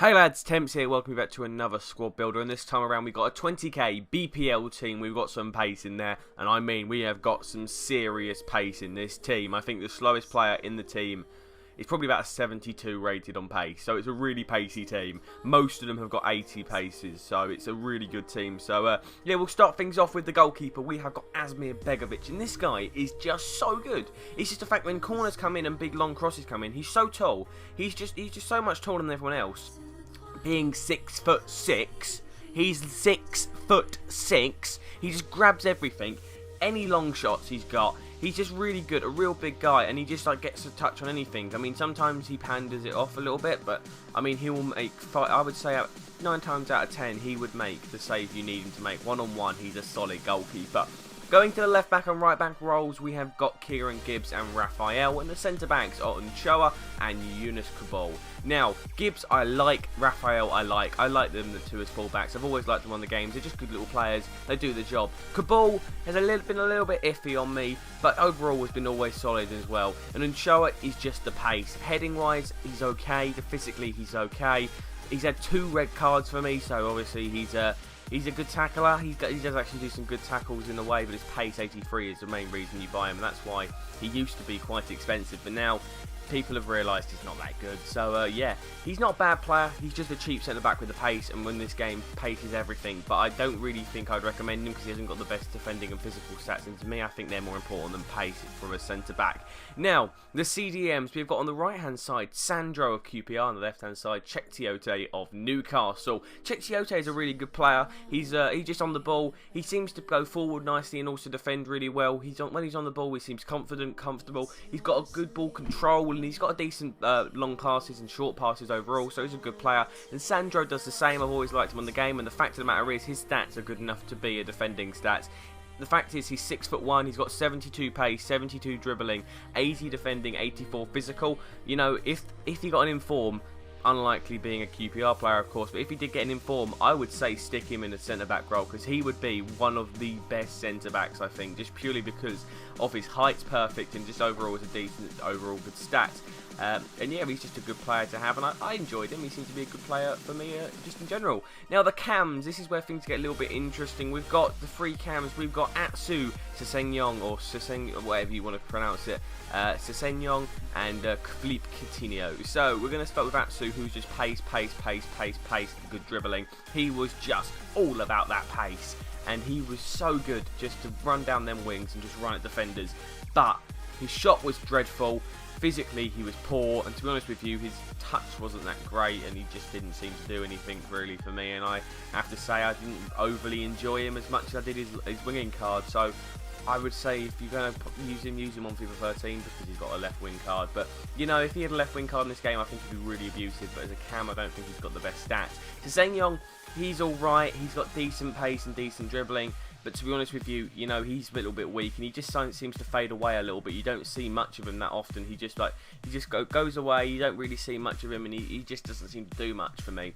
Hey lads, Temps here, welcome back to another squad builder, and this time around we've got a 20k BPL team. We've got some pace in there, and I mean we have got some serious pace in this team. I think the slowest player in the team is probably about a 72 rated on pace, so it's a really pacey team. Most of them have got 80 paces, so it's a really good team. So yeah, we'll start things off with the goalkeeper. We have got Asmir Begovic, and this guy is just so good. It's just the fact when corners come in and big long crosses come in, he's so tall. He's just so much taller than everyone else. Being 6'6", he's 6'6". He just grabs everything. Any long shots he's got, he's just really good. A real big guy, and he just like gets a touch on anything. I mean, sometimes he panders it off a little bit, but I mean, he will make. I would say 9 times out of 10, he would make the save you need him to make. One-on-one, he's a solid goalkeeper. Going to the left back and right back roles, we have got Kieran Gibbs and Raphael, and the centre backs are Ochoa and Yunus Kabul. Now, Gibbs I like, Raphael I like them the two as fullbacks. I've always liked them on the games. They're just good little players. They do the job. Kabul has been a little bit iffy on me, but overall has been always solid as well. And Ochoa is just the pace. Heading wise, he's okay. Physically, he's okay. He's had 2 red cards for me, so obviously he's a good tackler. He does actually do some good tackles in the way, but his pace 83 is the main reason you buy him, and that's why he used to be quite expensive, but now people have realised he's not that good. So yeah, he's not a bad player. He's just a cheap centre back with the pace, and in this game, pace is everything. But I don't really think I'd recommend him because he hasn't got the best defending and physical stats. And to me, I think they're more important than pace from a centre back. Now, the CDMs we've got on the right hand side, Sandro of QPR, on the left hand side, Cheick of Newcastle. Cheick is a really good player. He's just on the ball. He seems to go forward nicely and also defend really well. When he's on the ball, he seems confident, comfortable. He's got a good ball control, and he's got a decent long passes and short passes overall, so he's a good player. And Sandro does the same. I've always liked him on the game, and the fact of the matter is his stats are good enough to be a defending stats. The fact is he's 6'1", he's got 72 pace, 72 dribbling, 80 defending, 84 physical. You know, if he got an inform, unlikely being a QPR player of course, but if he did get an inform, I would say stick him in a centre-back role, because he would be one of the best centre-backs, I think, just purely because of his height's perfect and just overall is a decent, overall good stats. And yeah, he's just a good player to have, and I enjoyed him. He seems to be a good player for me, just in general. Now, the cams, this is where things get a little bit interesting. We've got the 3 cams. We've got Atsu Sesenyong, or whatever you want to pronounce it, Sesenyong, and Philippe Coutinho. So, we're going to start with Atsu, who's just pace, good dribbling. He was just all about that pace, and he was so good just to run down them wings and just run at defenders. But his shot was dreadful. Physically, he was poor, and to be honest with you, his touch wasn't that great, and he just didn't seem to do anything really for me. And I have to say, I didn't overly enjoy him as much as I did his winging card. So I would say if you're going to use him on FIFA 13 because he's got a left wing card. But you know, if he had a left wing card in this game, I think he'd be really abusive. But as a cam, I don't think he's got the best stats. Sesenyong, he's all right. He's got decent pace and decent dribbling. But to be honest with you, you know, he's a little bit weak, and he just seems to fade away a little bit. You don't see much of him that often. He just goes away. You don't really see much of him, and he just doesn't seem to do much for me.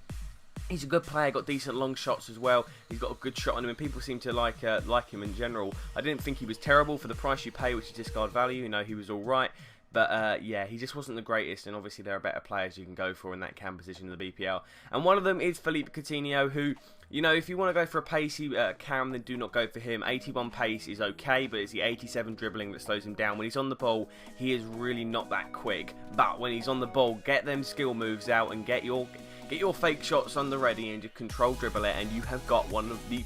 He's a good player, got decent long shots as well. He's got a good shot on him, and people seem to like him in general. I didn't think he was terrible for the price you pay, which is discard value. You know, he was all right. But yeah, he just wasn't the greatest, and obviously there are better players you can go for in that cam position in the BPL. And one of them is Philippe Coutinho, who, you know, if you want to go for a pacey cam, then do not go for him. 81 pace is okay, but it's the 87 dribbling that slows him down. When he's on the ball, he is really not that quick. But when he's on the ball, get them skill moves out and get your fake shots on the ready and just control dribble it, and you have got one of the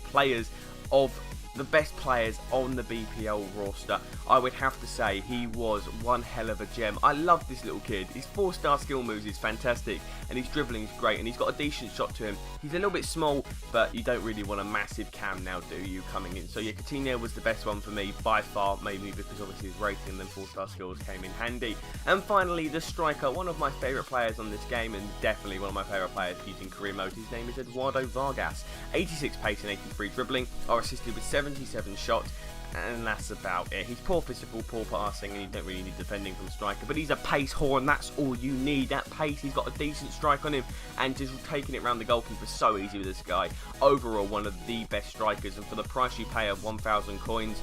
the best players on the BPL roster. I would have to say he was one hell of a gem. I love this little kid. His 4-star skill moves is fantastic, and his dribbling is great, and he's got a decent shot to him. He's a little bit small, but you don't really want a massive cam now, do you, coming in? So yeah, Coutinho was the best one for me by far, mainly because obviously his rating and then 4-star skills came in handy. And finally, the striker, one of my favourite players on this game, and definitely one of my favourite players using career mode. His name is Eduardo Vargas. 86 pace and 83 dribbling, are assisted with 77 shots, and that's about it. He's poor physical, poor passing, and you don't really need defending from a striker, but he's a pace horn. That's all you need. That pace, he's got a decent strike on him, and just taking it around the goalkeeper so easy with this guy. Overall, one of the best strikers, and for the price you pay of 1,000 coins,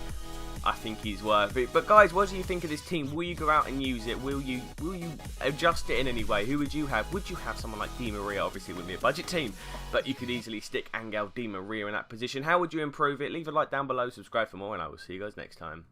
I think he's worth it. But guys, what do you think of this team? Will you go out and use it? Will you adjust it in any way? Who would you have? Would you have someone like Di Maria? Obviously, it wouldn't be a budget team, but you could easily stick Angel Di Maria in that position. How would you improve it? Leave a like down below, subscribe for more, and I will see you guys next time.